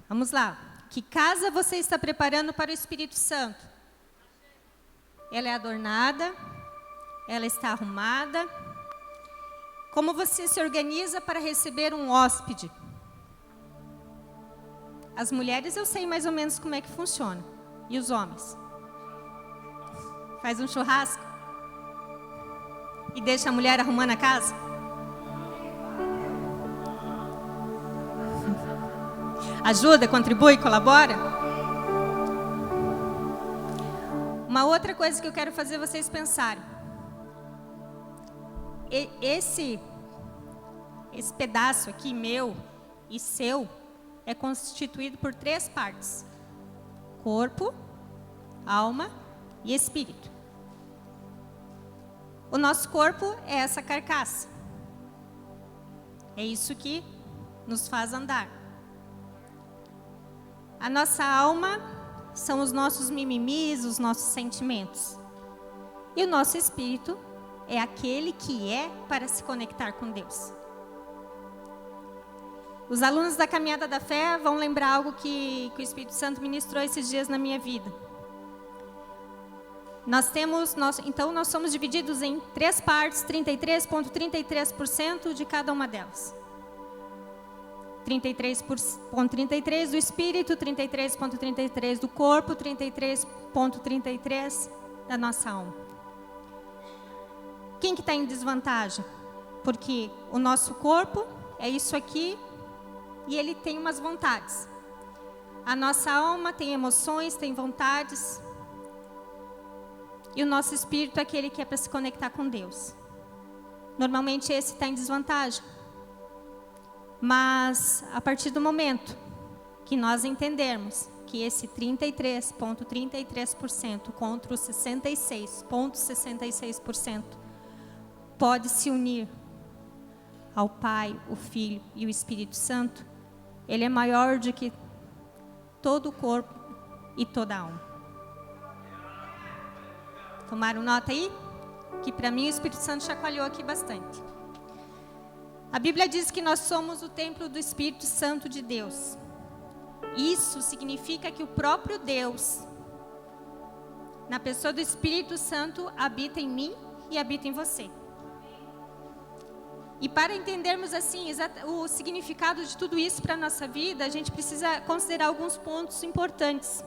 Vamos lá. Que casa você está preparando para o Espírito Santo? Ela é adornada? Ela está arrumada? Como você se organiza para receber um hóspede? As mulheres eu sei mais ou menos como é que funciona. E os homens? Faz um churrasco? E deixa a mulher arrumando a casa? Ajuda, contribui, colabora? Uma outra coisa que eu quero fazer vocês pensarem. Esse pedaço aqui, meu e seu, é constituído por 3 partes: corpo, alma e espírito. O nosso corpo é essa carcaça. É isso que nos faz andar. A nossa alma são os nossos mimimis, os nossos sentimentos. E o nosso espírito é aquele que é para se conectar com Deus. Os alunos da Caminhada da Fé vão lembrar algo que o Espírito Santo ministrou esses dias na minha vida. Então nós somos divididos em 3 partes, 33,33% de cada uma delas. 33,33% do espírito, 33,33% do corpo, 33,33% da nossa alma. Quem que está em desvantagem? Porque o nosso corpo é isso aqui e ele tem umas vontades. A nossa alma tem emoções, tem vontades. E o nosso espírito é aquele que é para se conectar com Deus. Normalmente esse está em desvantagem. Mas a partir do momento que nós entendermos que esse 33,33% contra os 66,66% pode se unir ao Pai, o Filho e o Espírito Santo, ele é maior do que todo o corpo e toda a alma. Tomaram nota aí? Que para mim o Espírito Santo chacoalhou aqui bastante. A Bíblia diz que nós somos o templo do Espírito Santo de Deus. Isso significa que o próprio Deus, na pessoa do Espírito Santo, habita em mim e habita em você. E para entendermos assim o significado de tudo isso para a nossa vida, a gente precisa considerar alguns pontos importantes.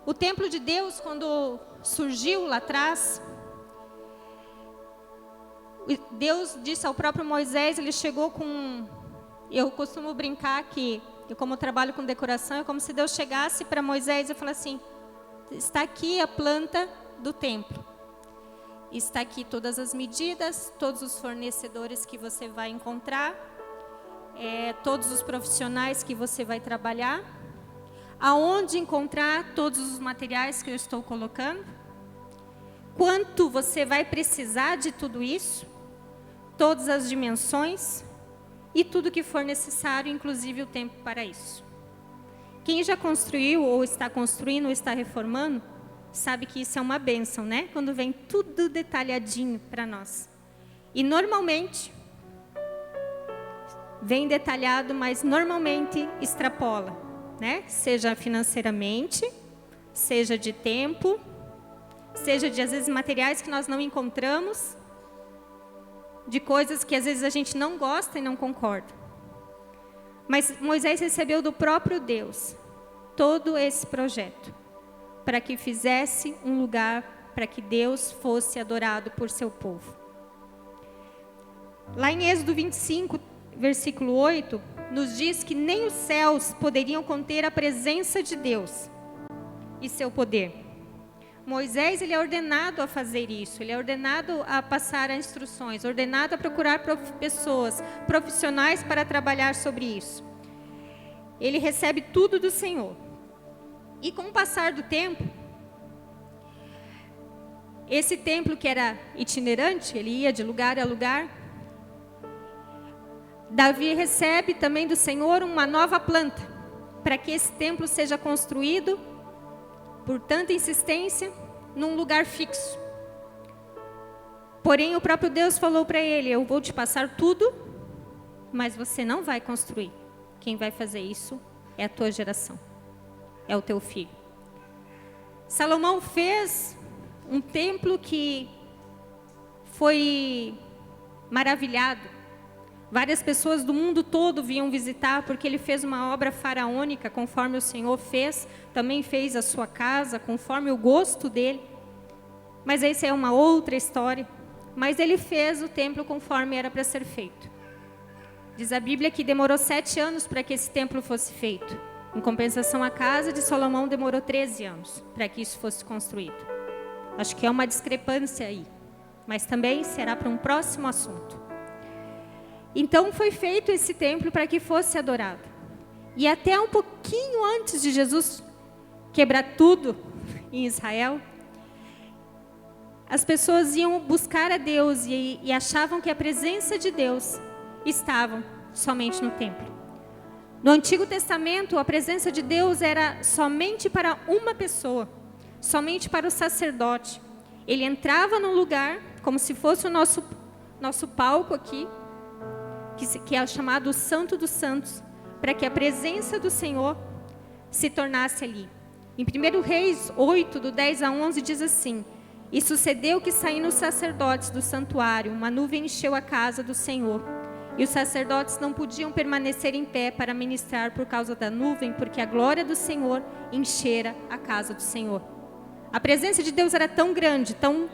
O templo de Deus, quando surgiu lá atrás, Deus disse ao próprio Moisés, ele chegou com... Eu costumo brincar que, como eu trabalho com decoração, é como se Deus chegasse para Moisés e falasse assim: está aqui a planta do templo. Está aqui todas as medidas, todos os fornecedores que você vai encontrar, todos os profissionais que você vai trabalhar, aonde encontrar todos os materiais que eu estou colocando, quanto você vai precisar de tudo isso, todas as dimensões e tudo que for necessário, inclusive o tempo para isso. Quem já construiu ou está construindo ou está reformando, sabe que isso é uma bênção, né? Quando vem tudo detalhadinho para nós. E normalmente, vem detalhado, mas normalmente extrapola, né? Seja financeiramente, seja de tempo, seja de, às vezes, materiais que nós não encontramos, de coisas que, às vezes, a gente não gosta e não concorda. Mas Moisés recebeu do próprio Deus todo esse projeto, para que fizesse um lugar para que Deus fosse adorado por seu povo. Lá em Êxodo 25, versículo 8, nos diz que nem os céus poderiam conter a presença de Deus e seu poder. Moisés, ele é ordenado a fazer isso, ele é ordenado a passar as instruções, ordenado a procurar pessoas, profissionais para trabalhar sobre isso. Ele recebe tudo do Senhor. E com o passar do tempo, esse templo que era itinerante, ele ia de lugar a lugar, Davi recebe também do Senhor uma nova planta, para que esse templo seja construído, por tanta insistência, num lugar fixo. Porém, o próprio Deus falou para ele: eu vou te passar tudo, mas você não vai construir. Quem vai fazer isso é a tua geração, é o teu filho. Salomão fez um templo que foi maravilhado. Várias pessoas do mundo todo vinham visitar, porque ele fez uma obra faraônica, conforme o Senhor fez. Também fez a sua casa, conforme o gosto dele. Mas essa é uma outra história. Mas ele fez o templo conforme era para ser feito. Diz a Bíblia que demorou 7 anos para que esse templo fosse feito. Em compensação, a casa de Salomão demorou 13 anos para que isso fosse construído. Acho que é uma discrepância aí. Mas também será para um próximo assunto. Então foi feito esse templo para que fosse adorado. E até um pouquinho antes de Jesus quebrar tudo em Israel, as pessoas iam buscar a Deus e achavam que a presença de Deus estava somente no templo. No Antigo Testamento, a presença de Deus era somente para uma pessoa, somente para o sacerdote. Ele entrava num lugar, como se fosse o nosso palco aqui, que é chamado o Santo dos Santos, para que a presença do Senhor se tornasse ali. Em 1 Reis 8, do 10 a 11, diz assim: E sucedeu que, saindo os sacerdotes do santuário, uma nuvem encheu a casa do Senhor. E os sacerdotes não podiam permanecer em pé para ministrar por causa da nuvem, porque a glória do Senhor enchera a casa do Senhor. A presença de Deus era tão grande, tão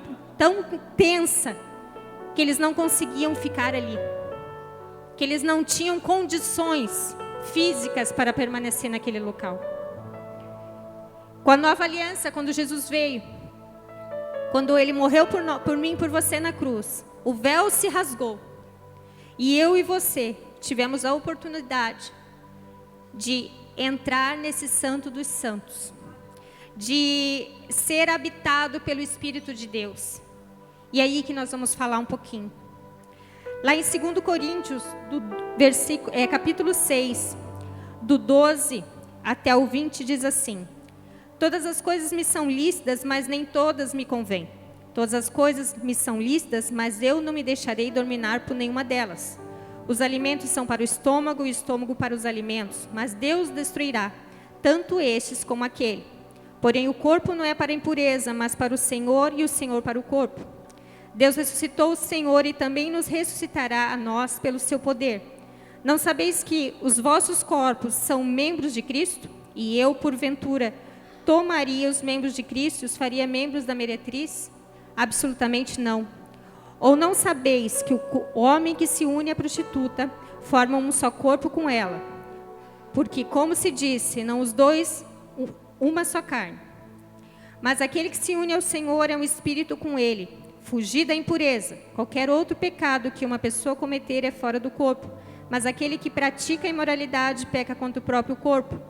tensa, que eles não conseguiam ficar ali. Que eles não tinham condições físicas para permanecer naquele local. Com a nova aliança, quando Jesus veio, quando ele morreu por mim e por você na cruz, o véu se rasgou. E eu e você tivemos a oportunidade de entrar nesse Santo dos Santos, de ser habitado pelo Espírito de Deus. E é aí que nós vamos falar um pouquinho. Lá em 2 Coríntios, capítulo 6, do 12 até o 20, diz assim: Todas as coisas me são lícitas, mas nem todas me convêm. Todas as coisas me são lícitas, mas eu não me deixarei dominar por nenhuma delas. Os alimentos são para o estômago e o estômago para os alimentos, mas Deus destruirá tanto estes como aquele. Porém, o corpo não é para a impureza, mas para o Senhor, e o Senhor para o corpo. Deus ressuscitou o Senhor e também nos ressuscitará a nós pelo seu poder. Não sabeis que os vossos corpos são membros de Cristo? E eu, porventura, tomaria os membros de Cristo e os faria membros da meretriz? Absolutamente não. Ou não sabeis que o homem que se une à prostituta forma um só corpo com ela? Porque, como se disse, não os dois, uma só carne. Mas aquele que se une ao Senhor é um espírito com ele. Fugir da impureza. Qualquer outro pecado que uma pessoa cometer é fora do corpo. Mas aquele que pratica a imoralidade peca contra o próprio corpo.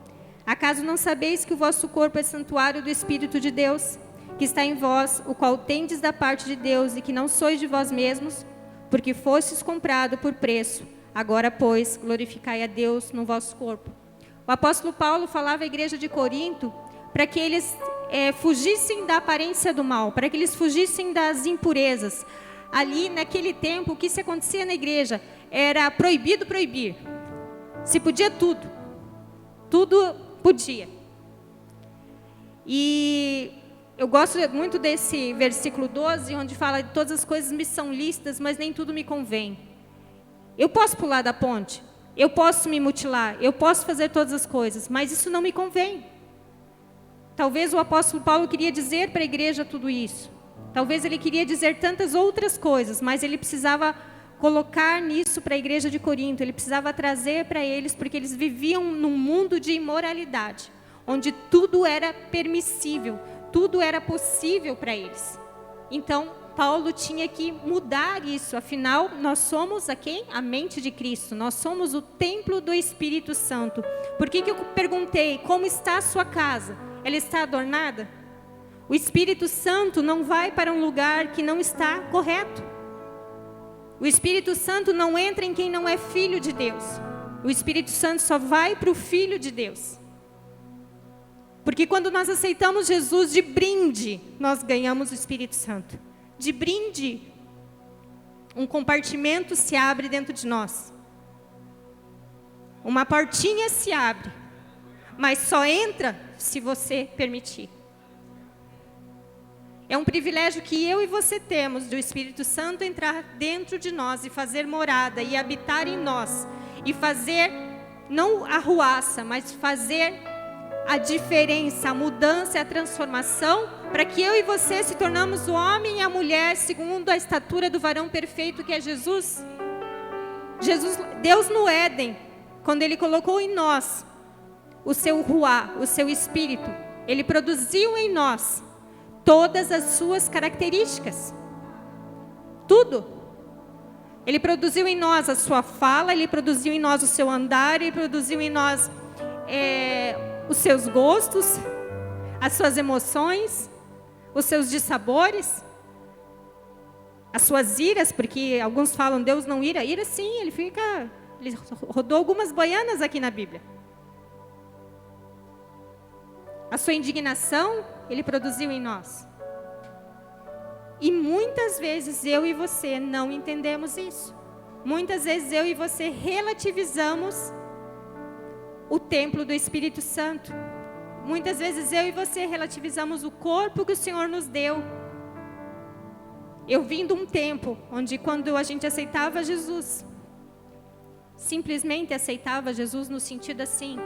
Acaso não sabeis que o vosso corpo é santuário do Espírito de Deus, que está em vós, o qual tendes da parte de Deus, e que não sois de vós mesmos, porque fostes comprado por preço. Agora, pois, glorificai a Deus no vosso corpo. O apóstolo Paulo falava à igreja de Corinto para que eles fugissem da aparência do mal, para que eles fugissem das impurezas. Ali, naquele tempo, o que se acontecia na igreja era proibido proibir. Se podia tudo. Tudo podia. E eu gosto muito desse versículo 12, onde fala: todas as coisas me são lícitas, mas nem tudo me convém. Eu posso pular da ponte, eu posso me mutilar, eu posso fazer todas as coisas, mas isso não me convém. Talvez o apóstolo Paulo queria dizer para a igreja tudo isso. Talvez ele queria dizer tantas outras coisas, mas ele precisava colocar nisso para a igreja de Corinto. Ele precisava trazer para eles, porque eles viviam num mundo de imoralidade, onde tudo era permissível, tudo era possível para eles. Então, Paulo tinha que mudar isso. Afinal, nós somos a quem? A mente de Cristo. Nós somos o templo do Espírito Santo. Por que eu perguntei, como está a sua casa? Ela está adornada? O Espírito Santo não vai para um lugar que não está correto. O Espírito Santo não entra em quem não é filho de Deus. O Espírito Santo só vai para o Filho de Deus. Porque quando nós aceitamos Jesus de brinde, nós ganhamos o Espírito Santo. De brinde, um compartimento se abre dentro de nós. Uma portinha se abre. mas só entra se você permitir. É um privilégio que eu e você temos do Espírito Santo entrar dentro de nós e fazer morada e habitar em nós. E fazer, não a arruaça, mas fazer a diferença, a mudança e a transformação, para que eu e você se tornamos o homem e a mulher segundo a estatura do varão perfeito que é Jesus. Deus no Éden, quando Ele colocou em nós o seu ruá, o seu Espírito, Ele produziu em nós todas as suas características. Tudo. Ele produziu em nós a sua fala, Ele produziu em nós o seu andar, Ele produziu em nós os seus gostos, as suas emoções, os seus dissabores, as suas iras, porque alguns falam Deus não ira. Ira sim, Ele rodou algumas boianas aqui na Bíblia. A sua indignação, Ele produziu em nós. E muitas vezes eu e você não entendemos isso. Muitas vezes eu e você relativizamos o templo do Espírito Santo. Muitas vezes eu e você relativizamos o corpo que o Senhor nos deu. Eu vim de um tempo onde quando a gente aceitava Jesus, simplesmente aceitava Jesus no sentido assim,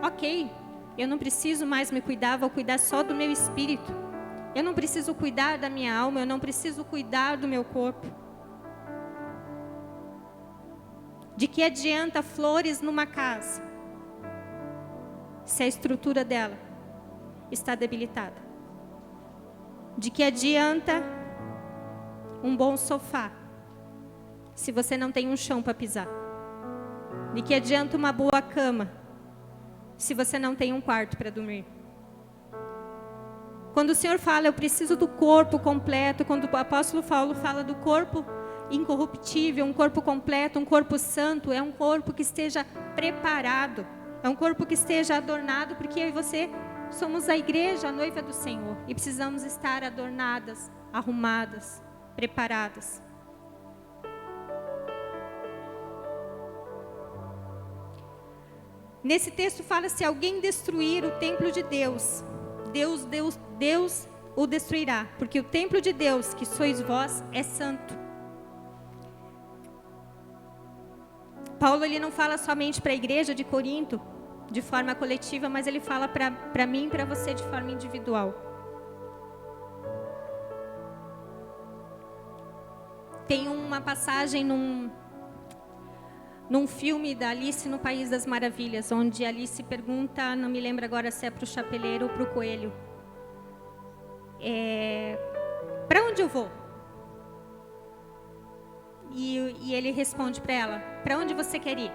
ok, eu não preciso mais me cuidar, vou cuidar só do meu espírito. Eu não preciso cuidar da minha alma, eu não preciso cuidar do meu corpo. De que adianta flores numa casa, se a estrutura dela está debilitada? De que adianta um bom sofá, se você não tem um chão para pisar? De que adianta uma boa cama, se você não tem um quarto para dormir? Quando o Senhor fala, eu preciso do corpo completo, quando o apóstolo Paulo fala do corpo incorruptível, um corpo completo, um corpo santo, é um corpo que esteja preparado, é um corpo que esteja adornado, porque eu e você somos a igreja, a noiva do Senhor, e precisamos estar adornadas, arrumadas, preparadas. Nesse texto fala, se alguém destruir o templo de Deus, Deus o destruirá, porque o templo de Deus, que sois vós, é santo. Paulo, ele não fala somente para a igreja de Corinto, de forma coletiva, mas ele fala para mim e para você de forma individual. Tem uma passagem num filme da Alice no País das Maravilhas, onde Alice pergunta, não me lembro agora se é para o chapeleiro ou para o coelho, para onde eu vou? E ele responde para ela, para onde você quer ir?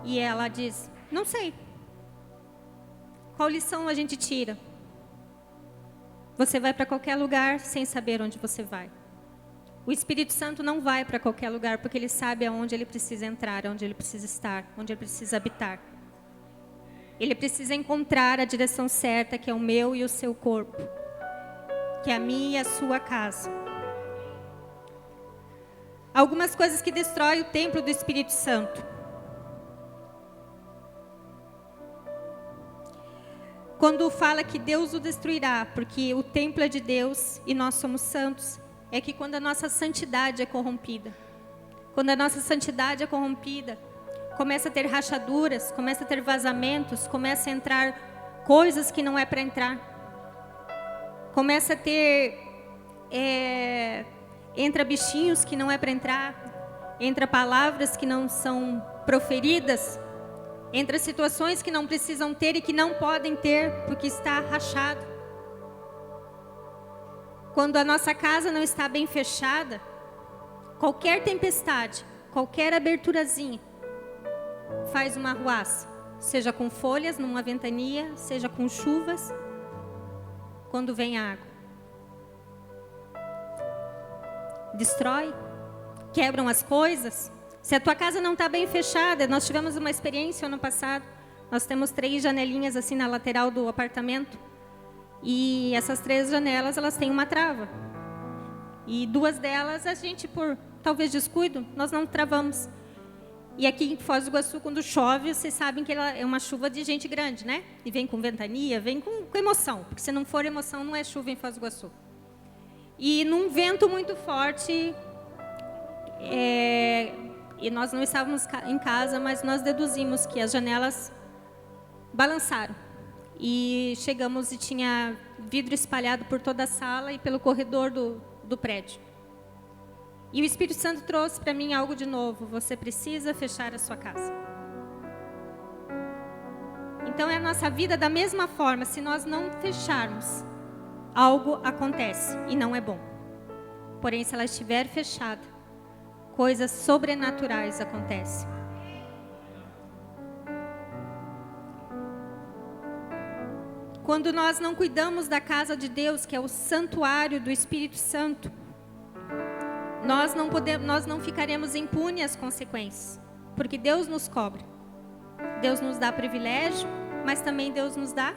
E ela diz, não sei. Qual lição a gente tira? Você vai para qualquer lugar sem saber onde você vai. O Espírito Santo não vai para qualquer lugar, porque Ele sabe aonde Ele precisa entrar, aonde Ele precisa estar, onde Ele precisa habitar. Ele precisa encontrar a direção certa, que é o meu e o seu corpo, que é a minha e a sua casa. Algumas coisas que destroem o templo do Espírito Santo. Quando fala que Deus o destruirá, porque o templo é de Deus e nós somos santos, é que quando a nossa santidade é corrompida, quando a nossa santidade é corrompida, começa a ter rachaduras, começa a ter vazamentos, começa a entrar coisas que não é para entrar, começa a ter, entra bichinhos que não é para entrar, entra palavras que não são proferidas, entra situações que não precisam ter e que não podem ter, porque está rachado. Quando a nossa casa não está bem fechada, qualquer tempestade, qualquer aberturazinha, faz uma arruaça. Seja com folhas, numa ventania, seja com chuvas, quando vem a água. Destrói, quebram as coisas. Se a tua casa não está bem fechada, nós tivemos uma experiência ano passado, nós temos 3 janelinhas assim na lateral do apartamento, e essas 3 janelas, elas têm uma trava. E 2 delas, a gente, por talvez descuido, nós não travamos. E aqui em Foz do Iguaçu, quando chove, vocês sabem que ela é uma chuva de gente grande, né? E vem com ventania, vem com emoção. Porque se não for emoção, não é chuva em Foz do Iguaçu. E num vento muito forte, e nós não estávamos em casa, mas nós deduzimos que as janelas balançaram. E chegamos e tinha vidro espalhado por toda a sala e pelo corredor do prédio. E o Espírito Santo trouxe para mim algo de novo. Você precisa fechar a sua casa. Então é a nossa vida da mesma forma. Se nós não fecharmos, algo acontece e não é bom. Porém, se ela estiver fechada, coisas sobrenaturais acontecem. Quando nós não cuidamos da casa de Deus, que é o santuário do Espírito Santo, nós não ficaremos impunes às consequências, porque Deus nos cobra. Deus nos dá privilégio, mas também Deus nos dá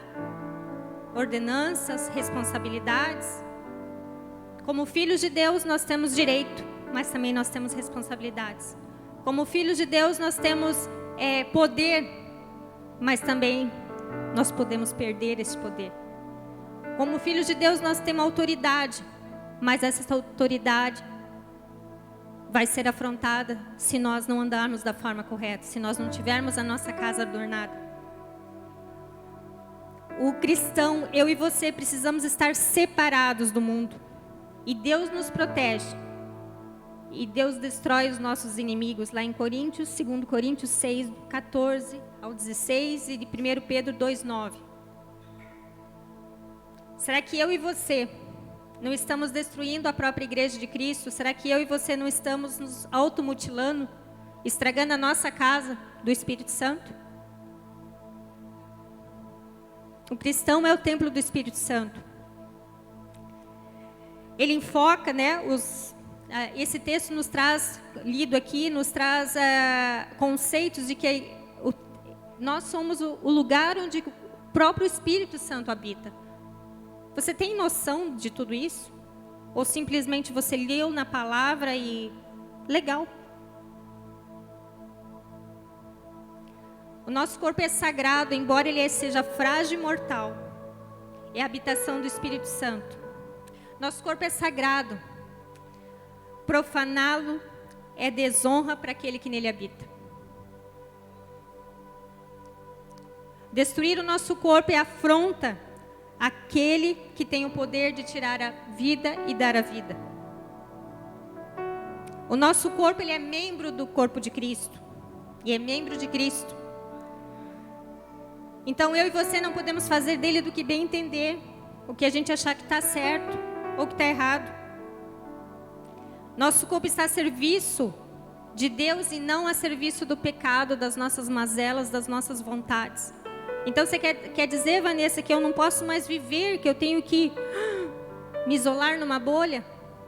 ordenanças, responsabilidades. Como filhos de Deus, nós temos direito, mas também nós temos responsabilidades. Como filhos de Deus, nós temos poder, mas também nós podemos perder esse poder. Como filhos de Deus, nós temos autoridade, mas essa autoridade vai ser afrontada se nós não andarmos da forma correta, se nós não tivermos a nossa casa adornada. O cristão, eu e você, precisamos estar separados do mundo. E Deus nos protege. E Deus destrói os nossos inimigos. Lá em 2 Coríntios 6, 14 ao 16 e de 1 Pedro 2, 9. Será que eu e você não estamos destruindo a própria igreja de Cristo? Será que eu e você não estamos nos automutilando, estragando a nossa casa do Espírito Santo? O cristão é o templo do Espírito Santo. Ele enfoca, né, esse texto nos traz, lido aqui, nos traz conceitos de que nós somos o lugar onde o próprio Espírito Santo habita. Você tem noção de tudo isso? Ou simplesmente você leu na palavra e... legal. O nosso corpo é sagrado, embora ele seja frágil e mortal. É a habitação do Espírito Santo. Nosso corpo é sagrado. Profaná-lo é desonra para aquele que nele habita. Destruir o nosso corpo é afronta aquele que tem o poder de tirar a vida e dar a vida. O nosso corpo, ele é membro do corpo de Cristo. E é membro de Cristo. Então eu e você não podemos fazer dele do que bem entender, o que a gente achar que está certo ou que está errado. Nosso corpo está a serviço de Deus e não a serviço do pecado, das nossas mazelas, das nossas vontades. Então você quer dizer, Vanessa, que eu não posso mais viver, que eu tenho que me isolar numa bolha?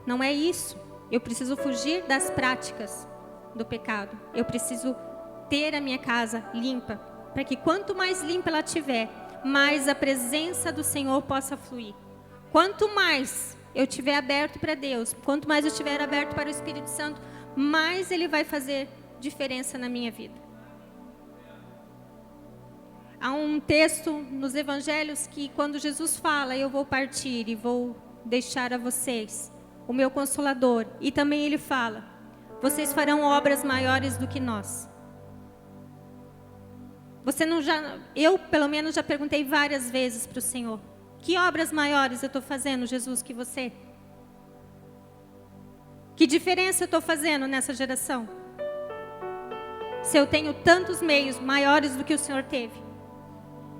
Não é isso. Eu preciso fugir das práticas do pecado. Eu preciso ter a minha casa limpa, para que quanto mais limpa ela tiver, mais a presença do Senhor possa fluir. Quanto mais eu estiver aberto para Deus, quanto mais eu estiver aberto para o Espírito Santo, mais Ele vai fazer diferença na minha vida. Há um texto nos evangelhos que quando Jesus fala, eu vou partir e vou deixar a vocês o meu Consolador. E também Ele fala, vocês farão obras maiores do que nós. Eu pelo menos já perguntei várias vezes para o Senhor, que obras maiores eu estou fazendo, Jesus, que você? Que diferença eu estou fazendo nessa geração? Se eu tenho tantos meios maiores do que o Senhor teve.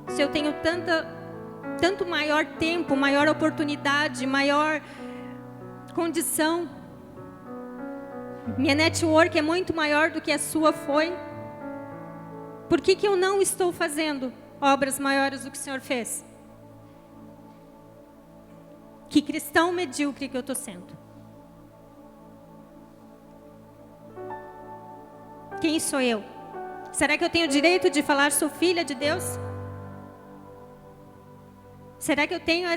Se eu tenho tanto maior tempo, maior oportunidade, maior condição. Minha network é muito maior do que a sua foi. Por que eu não estou fazendo obras maiores do que o Senhor fez? Que cristão medíocre que eu estou sendo. Quem sou eu? Será que eu tenho o direito de falar sou filha de Deus? Será que eu tenho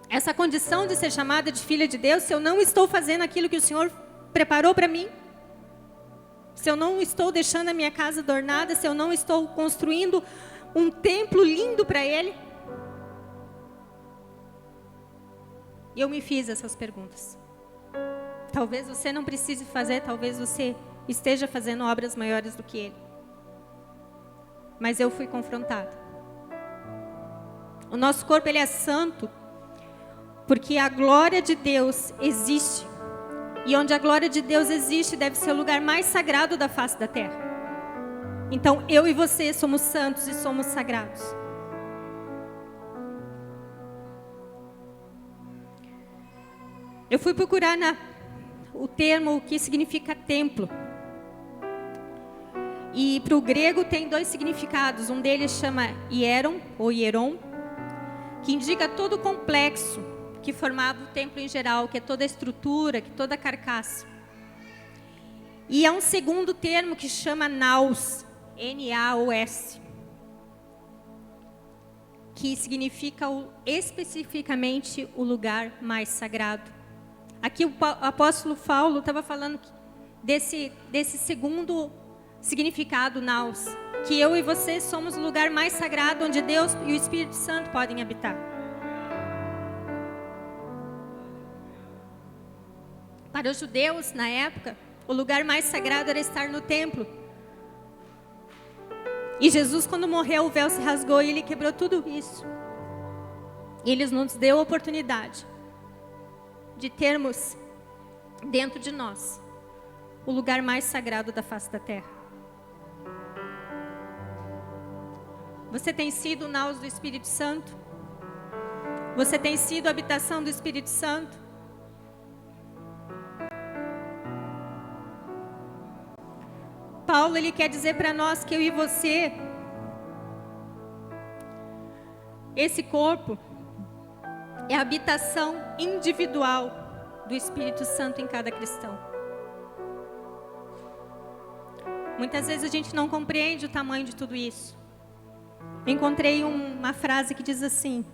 essa condição de ser chamada de filha de Deus se eu não estou fazendo aquilo que o Senhor preparou para mim? se eu não estou deixando a minha casa adornada, se eu não estou construindo um templo lindo para Ele? E eu me fiz essas perguntas. Talvez você não precise fazer, talvez você esteja fazendo obras maiores do que Ele. Mas eu fui confrontada. O nosso corpo, ele é santo, porque a glória de Deus existe. E onde a glória de Deus existe, deve ser o lugar mais sagrado da face da terra. Então, eu e você somos santos e somos sagrados. Eu fui procurar o termo que significa templo. E para o grego tem 2 significados. Um deles chama hieron, ou hieron, que indica todo o complexo que formava o templo em geral, que é toda a estrutura, que toda a carcaça. E há um segundo termo que chama naos, N-A-O-S, que significa especificamente o lugar mais sagrado. Aqui o apóstolo Paulo estava falando desse segundo significado, naos, que eu e você somos o lugar mais sagrado onde Deus e o Espírito Santo podem habitar. Para os judeus, na época, o lugar mais sagrado era estar no templo. E Jesus, quando morreu, o véu se rasgou e Ele quebrou tudo isso. E Ele nos deu a oportunidade de termos dentro de nós o lugar mais sagrado da face da terra. Você tem sido o naus do Espírito Santo? Você tem sido a habitação do Espírito Santo? Paulo, ele quer dizer para nós que eu e você, esse corpo é a habitação individual do Espírito Santo em cada cristão. Muitas vezes a gente não compreende o tamanho de tudo isso. Encontrei uma frase que diz assim: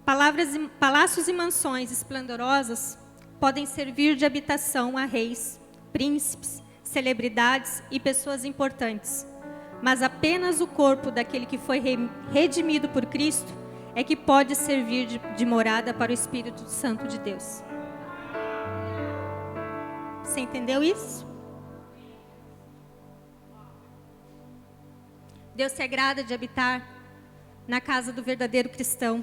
palácios e mansões esplendorosas podem servir de habitação a reis, príncipes, celebridades e pessoas importantes, mas apenas o corpo daquele que foi redimido por Cristo é que pode servir de morada para o Espírito Santo de Deus. Você entendeu isso? Deus se agrada de habitar na casa do verdadeiro cristão.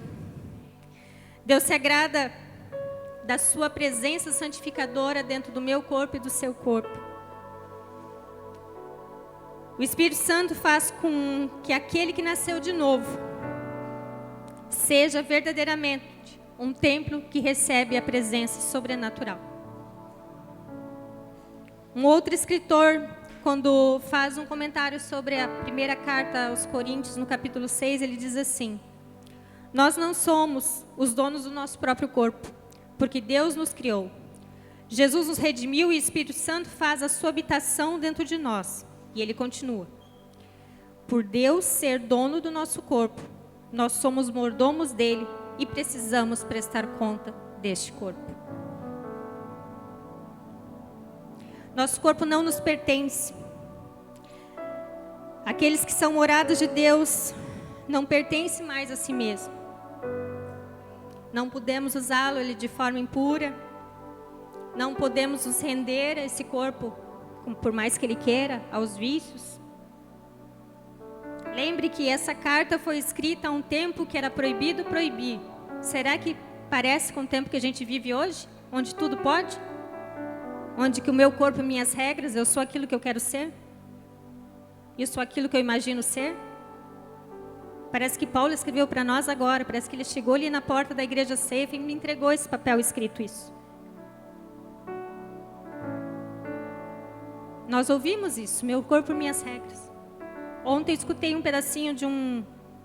Deus se agrada da sua presença santificadora dentro do meu corpo e do seu corpo. O Espírito Santo faz com que aquele que nasceu de novo seja verdadeiramente um templo que recebe a presença sobrenatural. Um outro escritor, quando faz um comentário sobre a primeira carta aos Coríntios, no capítulo 6, ele diz assim: nós não somos os donos do nosso próprio corpo, porque Deus nos criou. Jesus nos redimiu e o Espírito Santo faz a sua habitação dentro de nós. E ele continua: por Deus ser dono do nosso corpo, nós somos mordomos dele e precisamos prestar conta deste corpo. Nosso corpo não nos pertence. Aqueles que são moradas de Deus não pertencem mais a si mesmo. Não podemos usá-lo ele de forma impura. Não podemos nos render a esse corpo, por mais que ele queira, aos vícios. Lembre que essa carta foi escrita a um tempo que era proibido proibir. Será que parece com o tempo que a gente vive hoje? Onde tudo pode? Onde que o meu corpo e minhas regras, eu sou aquilo que eu quero ser? Eu sou aquilo que eu imagino ser? Parece que Paulo escreveu para nós agora, parece que ele chegou ali na porta da igreja Safe e me entregou esse papel escrito isso. Nós ouvimos isso, meu corpo e minhas regras. Ontem eu escutei um pedacinho de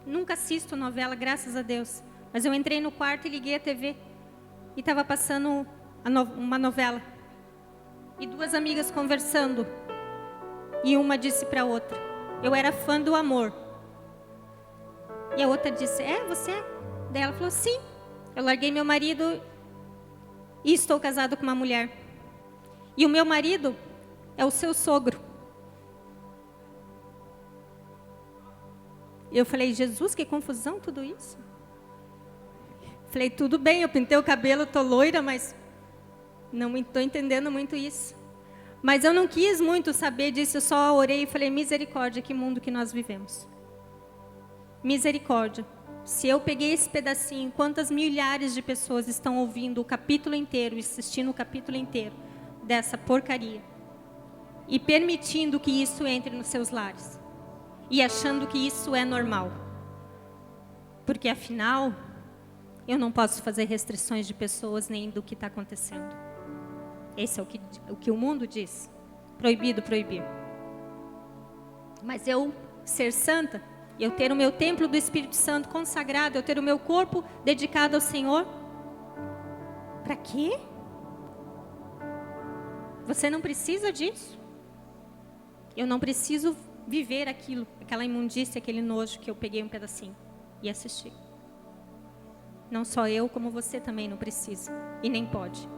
nunca assisto novela, graças a Deus, mas eu entrei no quarto e liguei a TV e estava passando uma novela. E duas amigas conversando. E uma disse para a outra: eu era fã do Amor. E a outra disse: você é? Daí ela falou: sim, eu larguei meu marido e estou casado com uma mulher. E o meu marido é o seu sogro. Eu falei, Jesus, que confusão tudo isso. Falei, tudo bem, eu pintei o cabelo, estou loira, mas não estou entendendo muito isso. Mas eu não quis muito saber disso, eu só orei e falei, misericórdia, que mundo que nós vivemos. Misericórdia. Se eu peguei esse pedacinho, quantas milhares de pessoas estão ouvindo o capítulo inteiro, assistindo o capítulo inteiro dessa porcaria. E permitindo que isso entre nos seus lares. E achando que isso é normal. Porque afinal, eu não posso fazer restrições de pessoas nem do que está acontecendo. Esse é o que o mundo diz. Proibido proibir. Mas eu ser santa, eu ter o meu templo do Espírito Santo consagrado, eu ter o meu corpo dedicado ao Senhor. Para quê? Você não precisa disso. Eu não preciso viver aquilo, aquela imundícia, aquele nojo que eu peguei um pedacinho e assisti. Não só eu, como você também não precisa e nem pode.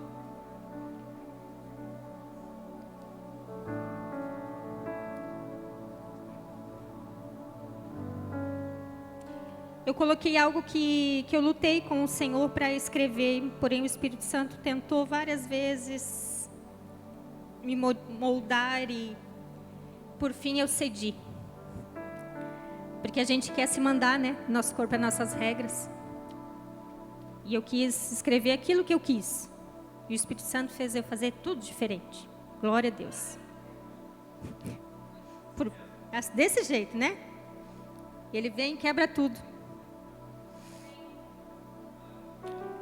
Eu coloquei algo que eu lutei com o Senhor para escrever, porém o Espírito Santo tentou várias vezes me moldar e, por fim, eu cedi. Porque a gente quer se mandar, né? Nosso corpo é nossas regras. E eu quis escrever aquilo que eu quis. E o Espírito Santo fez eu fazer tudo diferente. Glória a Deus. Desse jeito, né? Ele vem e quebra tudo.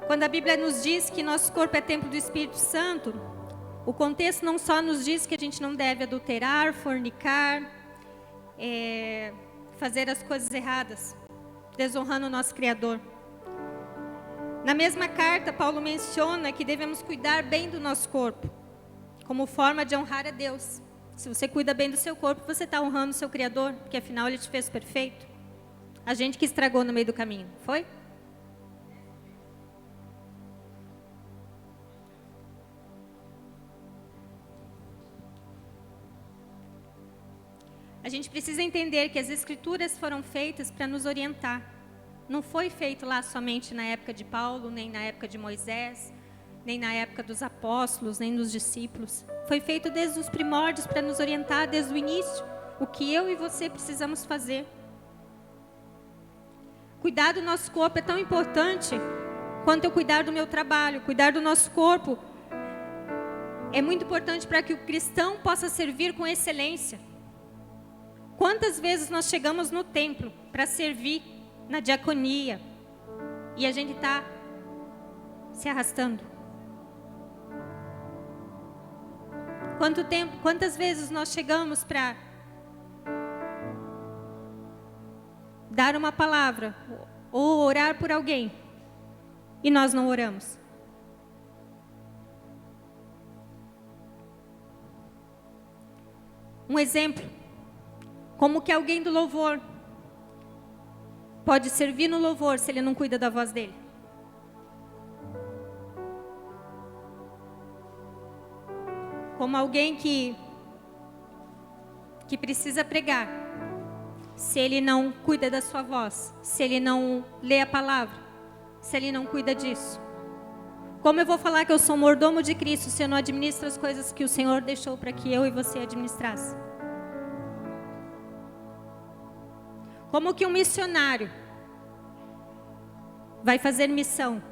Quando a Bíblia nos diz que nosso corpo é templo do Espírito Santo, o contexto não só nos diz que a gente não deve adulterar, fornicar, fazer as coisas erradas, desonrando o nosso Criador. Na mesma carta, Paulo menciona que devemos cuidar bem do nosso corpo, como forma de honrar a Deus. Se você cuida bem do seu corpo, você está honrando o seu Criador, porque afinal Ele te fez perfeito. A gente que estragou no meio do caminho, foi? A gente precisa entender que as Escrituras foram feitas para nos orientar. Não foi feito lá somente na época de Paulo, nem na época de Moisés, nem na época dos apóstolos, nem dos discípulos. Foi feito desde os primórdios para nos orientar desde o início. O que eu e você precisamos fazer. Cuidar do nosso corpo é tão importante quanto eu cuidar do meu trabalho. Cuidar do nosso corpo é muito importante para que o cristão possa servir com excelência. Quantas vezes nós chegamos no templo para servir na diaconia e a gente está se arrastando? Quantas vezes nós chegamos para dar uma palavra ou orar por alguém e nós não oramos? Um exemplo. Como que alguém do louvor pode servir no louvor se ele não cuida da voz dele? Como alguém que precisa pregar, se ele não cuida da sua voz, se ele não lê a palavra, se ele não cuida disso? Como eu vou falar que eu sou mordomo de Cristo se eu não administro as coisas que o Senhor deixou para que eu e você administrasse? Como que um missionário vai fazer missão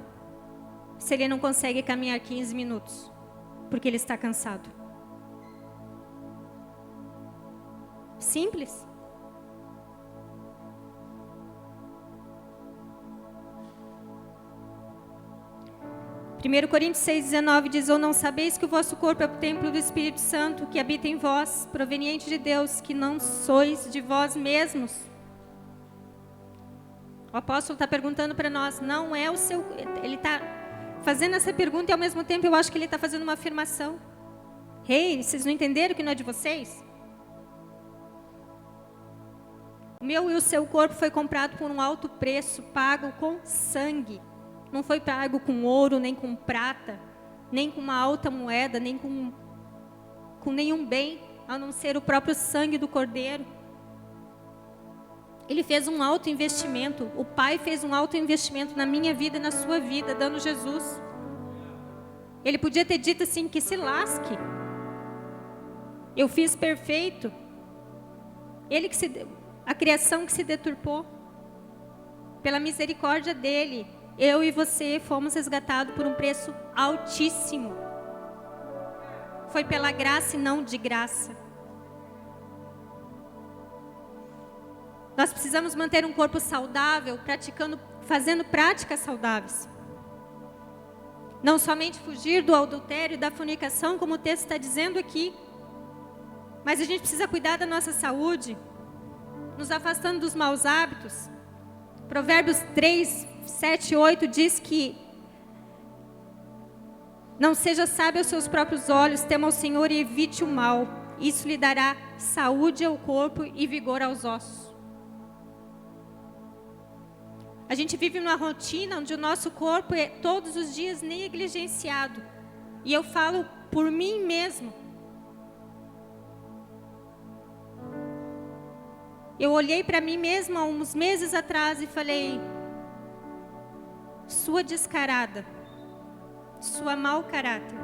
se ele não consegue caminhar 15 minutos porque ele está cansado? Simples. Primeiro Coríntios 6,19 diz: ou não sabeis que o vosso corpo é o templo do Espírito Santo que habita em vós, proveniente de Deus, que não sois de vós mesmos? O apóstolo está perguntando para nós, não é o seu... Ele está fazendo essa pergunta e ao mesmo tempo eu acho que ele está fazendo uma afirmação. Ei, vocês não entenderam que não é de vocês? O meu e o seu corpo foi comprado por um alto preço, pago com sangue. Não foi pago com ouro, nem com prata, nem com uma alta moeda, nem com nenhum bem, a não ser o próprio sangue do Cordeiro. Ele fez um alto investimento. O Pai fez um alto investimento na minha vida e na sua vida, dando Jesus. Ele podia ter dito assim, que se lasque. Eu fiz perfeito. A criação que se deturpou. Pela misericórdia dele, eu e você fomos resgatados por um preço altíssimo. Foi pela graça e não de graça. Nós precisamos manter um corpo saudável, fazendo práticas saudáveis. Não somente fugir do adultério e da fornicação, como o texto está dizendo aqui. Mas a gente precisa cuidar da nossa saúde, nos afastando dos maus hábitos. Provérbios 3, 7 e 8 diz que não seja sábio aos seus próprios olhos, tema ao Senhor e evite o mal. Isso lhe dará saúde ao corpo e vigor aos ossos. A gente vive numa rotina onde o nosso corpo é todos os dias negligenciado. E eu falo por mim mesmo. Eu olhei para mim mesma há uns meses atrás e falei: sua descarada, sua mau caráter.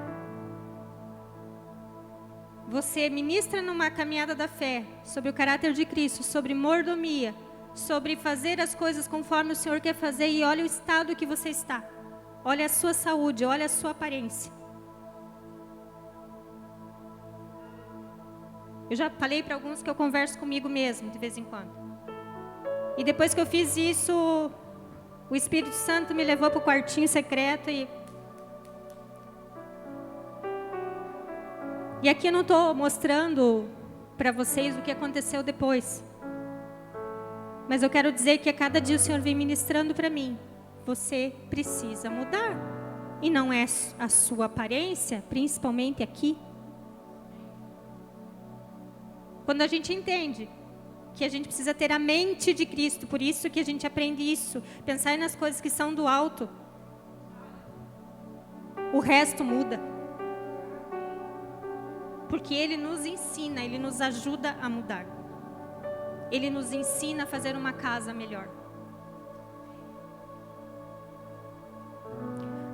Você ministra numa caminhada da fé sobre o caráter de Cristo, sobre mordomia, sobre fazer as coisas conforme o Senhor quer fazer, e olha o estado que você está. Olha a sua saúde, olha a sua aparência. Eu já falei para alguns que eu converso comigo mesmo, de vez em quando. E depois que eu fiz isso, o Espírito Santo me levou para o quartinho secreto e aqui eu não estou mostrando para vocês o que aconteceu depois. Mas eu quero dizer que a cada dia o Senhor vem ministrando para mim. Você precisa mudar. E não é a sua aparência, principalmente aqui. Quando a gente entende que a gente precisa ter a mente de Cristo, por isso que a gente aprende isso, pensar nas coisas que são do alto, o resto muda. Porque Ele nos ensina, Ele nos ajuda a mudar. Ele nos ensina a fazer uma casa melhor.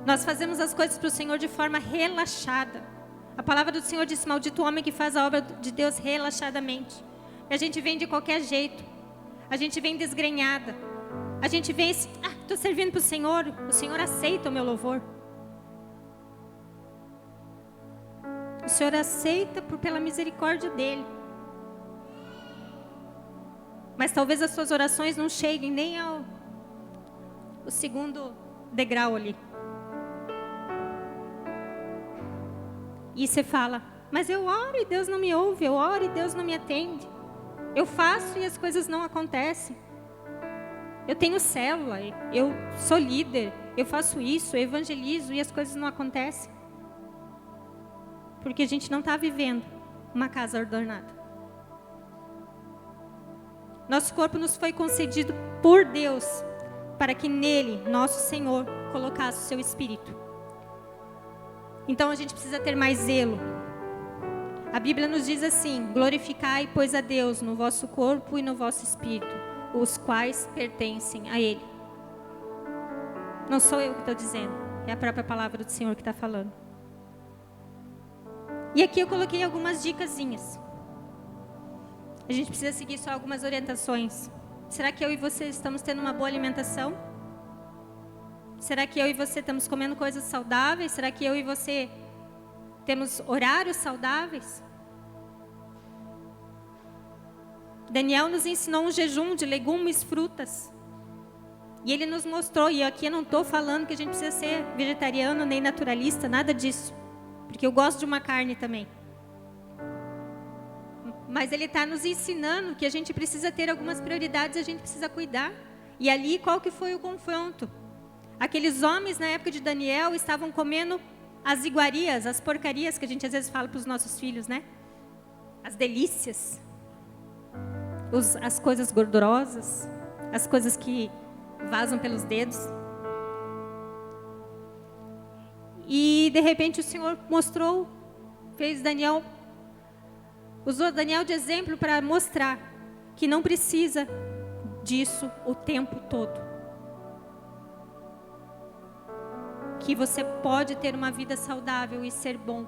Nós fazemos as coisas para o Senhor de forma relaxada. A palavra do Senhor diz: maldito o homem que faz a obra de Deus relaxadamente. E a gente vem de qualquer jeito. A gente vem desgrenhada. A gente vem assim: estou servindo para o Senhor aceita o meu louvor. O Senhor aceita pela misericórdia dEle. Mas talvez as suas orações não cheguem nem ao segundo degrau ali. E você fala: mas eu oro e Deus não me ouve, eu oro e Deus não me atende. Eu faço e as coisas não acontecem. Eu tenho célula, eu sou líder, eu faço isso, eu evangelizo e as coisas não acontecem. Porque a gente não está vivendo uma casa ordenada. Nosso corpo nos foi concedido por Deus, para que nele, nosso Senhor, colocasse o seu Espírito. Então a gente precisa ter mais zelo. A Bíblia nos diz assim: glorificai, pois, a Deus no vosso corpo e no vosso espírito, os quais pertencem a Ele. Não sou eu que estou dizendo, é a própria palavra do Senhor que está falando. E aqui eu coloquei algumas dicasinhas. A gente precisa seguir só algumas orientações. Será que eu e você estamos tendo uma boa alimentação? Será que eu e você estamos comendo coisas saudáveis? Será que eu e você temos horários saudáveis? Daniel nos ensinou um jejum de legumes, frutas. E ele nos mostrou, e aqui eu não estou falando que a gente precisa ser vegetariano nem naturalista, nada disso. Porque eu gosto de uma carne também. Mas ele está nos ensinando que a gente precisa ter algumas prioridades, a gente precisa cuidar. E ali, qual que foi o confronto? Aqueles homens, na época de Daniel, estavam comendo as iguarias, as porcarias que a gente às vezes fala para os nossos filhos, né? As delícias. As coisas gordurosas. As coisas que vazam pelos dedos. E, de repente, o Senhor mostrou, usou Daniel de exemplo para mostrar que não precisa disso o tempo todo. Que você pode ter uma vida saudável e ser bom.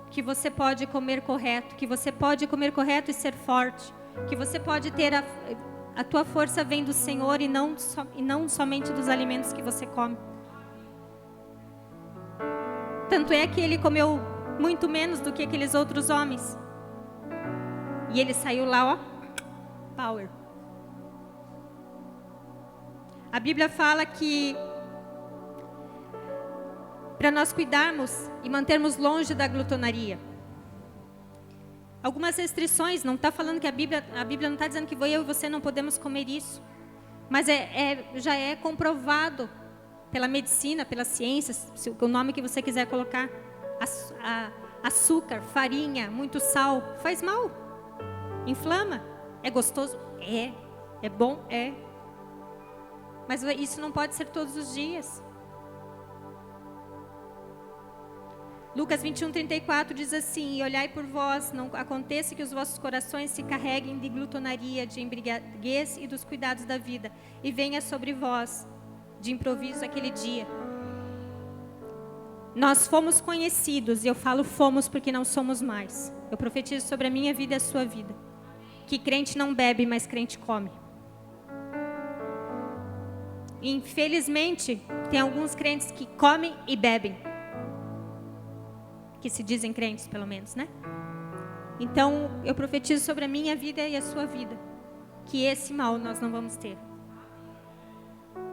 Que você pode comer correto. Que você pode comer correto e ser forte. Que você pode ter a tua força vem do Senhor e não somente dos alimentos que você come. Tanto é que ele comeu muito menos do que aqueles outros homens. E ele saiu lá, ó, power. A Bíblia fala que para nós cuidarmos e mantermos longe da glutonaria. Algumas restrições, não está falando que a Bíblia não está dizendo que eu e você não podemos comer isso. Mas já é comprovado pela medicina, pela ciência, o nome que você quiser colocar. Açúcar, farinha, muito sal, faz mal. Inflama. É gostoso? É. É bom? É. Mas isso não pode ser todos os dias. Lucas 21:34 diz assim: e olhai por vós, não aconteça que os vossos corações se carreguem de glutonaria, de embriaguez e dos cuidados da vida, e venha sobre vós, de improviso, aquele dia. Nós fomos conhecidos, e eu falo fomos porque não somos mais. Eu profetizo sobre a minha vida e a sua vida. Que crente não bebe, mas crente come. Infelizmente, tem alguns crentes que comem e bebem. Que se dizem crentes, pelo menos, né? Então, eu profetizo sobre a minha vida e a sua vida. Que esse mal nós não vamos ter.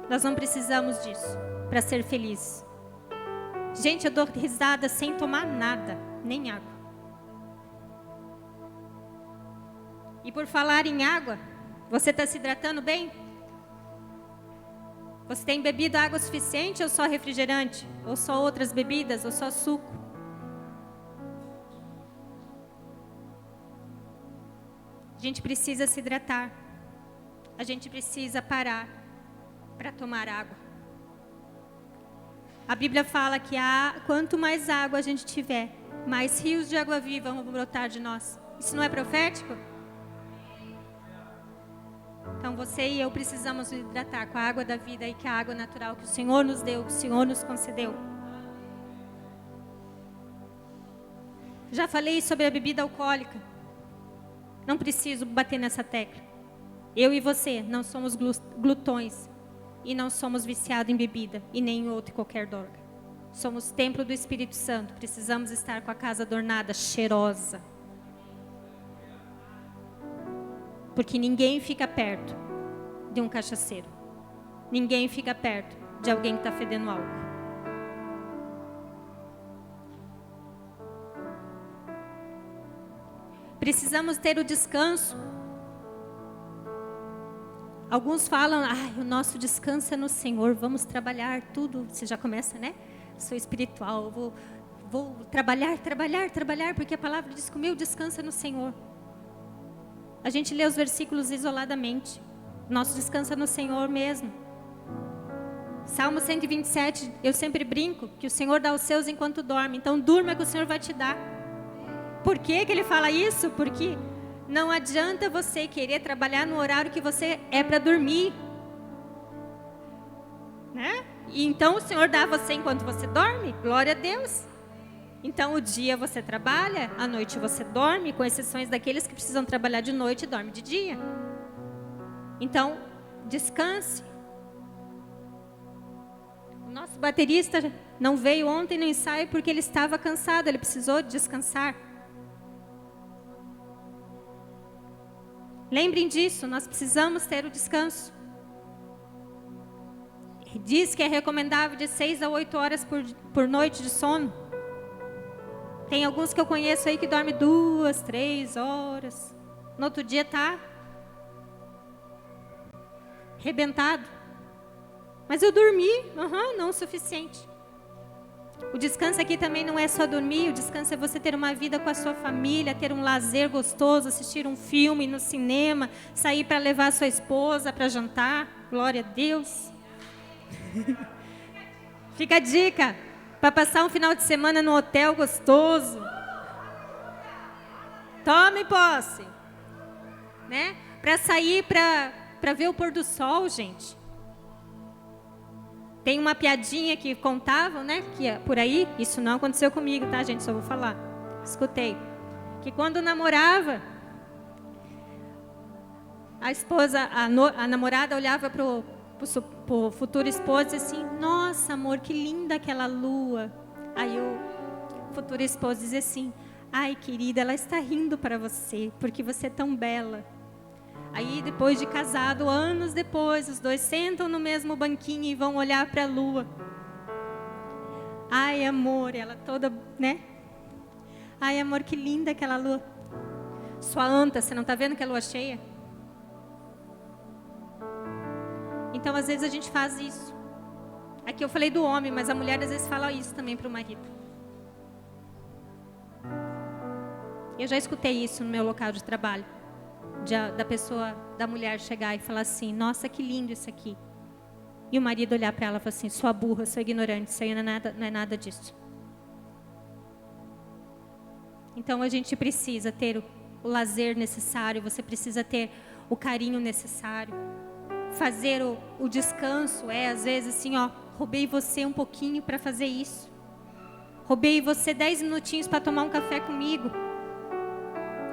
Nós não precisamos disso para ser felizes. Gente, eu dou risada sem tomar nada, nem água. E por falar em água, você está se hidratando bem? Você tem bebido água suficiente ou só refrigerante? Ou só outras bebidas? Ou só suco? A gente precisa se hidratar. A gente precisa parar para tomar água. A Bíblia fala que quanto mais água a gente tiver, mais rios de água viva vão brotar de nós. Isso não é profético? Então você e eu precisamos nos hidratar com a água da vida e que a água natural que o Senhor nos deu, que o Senhor nos concedeu. Já falei sobre a bebida alcoólica. Não preciso bater nessa tecla. Eu e você não somos glutões e não somos viciados em bebida e nem em outra qualquer droga. Somos templo do Espírito Santo. Precisamos estar com a casa adornada, cheirosa. Porque ninguém fica perto de um cachaceiro. Ninguém fica perto de alguém que está fedendo álcool. Precisamos ter o descanso. Alguns falam, o nosso descanso é no Senhor, vamos trabalhar tudo. Você já começa, né? Sou espiritual, vou trabalhar, porque a palavra diz que o meu descanso é no Senhor. A gente lê os versículos isoladamente. Nosso descanso é no Senhor mesmo. Salmo 127, eu sempre brinco que o Senhor dá os seus enquanto dorme. Então durma que o Senhor vai te dar. Por que ele fala isso? Porque não adianta você querer trabalhar no horário que você é para dormir. Né? E então o Senhor dá a você enquanto você dorme? Glória a Deus. Então o dia você trabalha, à noite você dorme, com exceções daqueles que precisam trabalhar de noite e dorme de dia. Então, descanse. O nosso baterista não veio ontem no ensaio porque ele estava cansado, ele precisou descansar. Lembrem disso, nós precisamos ter o descanso. Diz que é recomendável de 6 a 8 horas por noite de sono. Tem alguns que eu conheço aí que dormem 2, 3 horas. No outro dia tá arrebentado. Mas eu dormi, não o suficiente. O descanso aqui também não é só dormir, o descanso é você ter uma vida com a sua família, ter um lazer gostoso, assistir um filme no cinema, sair para levar a sua esposa para jantar. Glória a Deus. Fica a dica, para passar um final de semana no hotel gostoso. Tome posse. Né? Para sair para para ver o pôr do sol, gente. Tem uma piadinha que contavam, né, que por aí, isso não aconteceu comigo, tá, gente? Só vou falar. Escutei. Que quando namorava, a esposa, a namorada olhava pro futuro esposo e dizia assim: nossa, amor, que linda aquela lua. Aí o futuro esposo dizia assim: ai, querida, ela está rindo para você, porque você é tão bela. Aí, depois de casado, anos depois, os dois sentam no mesmo banquinho e vão olhar para a lua. Ai, amor, ela toda, né? Ai, amor, que linda aquela lua. Sua anta, você não está vendo que é lua cheia? Então, às vezes a gente faz isso. Aqui eu falei do homem, mas a mulher às vezes fala isso também para o marido. Eu já escutei isso no meu local de trabalho. Da pessoa, da mulher chegar e falar assim: nossa, que lindo isso aqui. E o marido olhar para ela e falar assim: sua burra, sua ignorante, isso aí não é nada disso. Então a gente precisa ter o lazer necessário, você precisa ter o carinho necessário. Fazer o descanso às vezes assim, ó, roubei você um pouquinho para fazer isso. Roubei você 10 minutinhos para tomar um café comigo.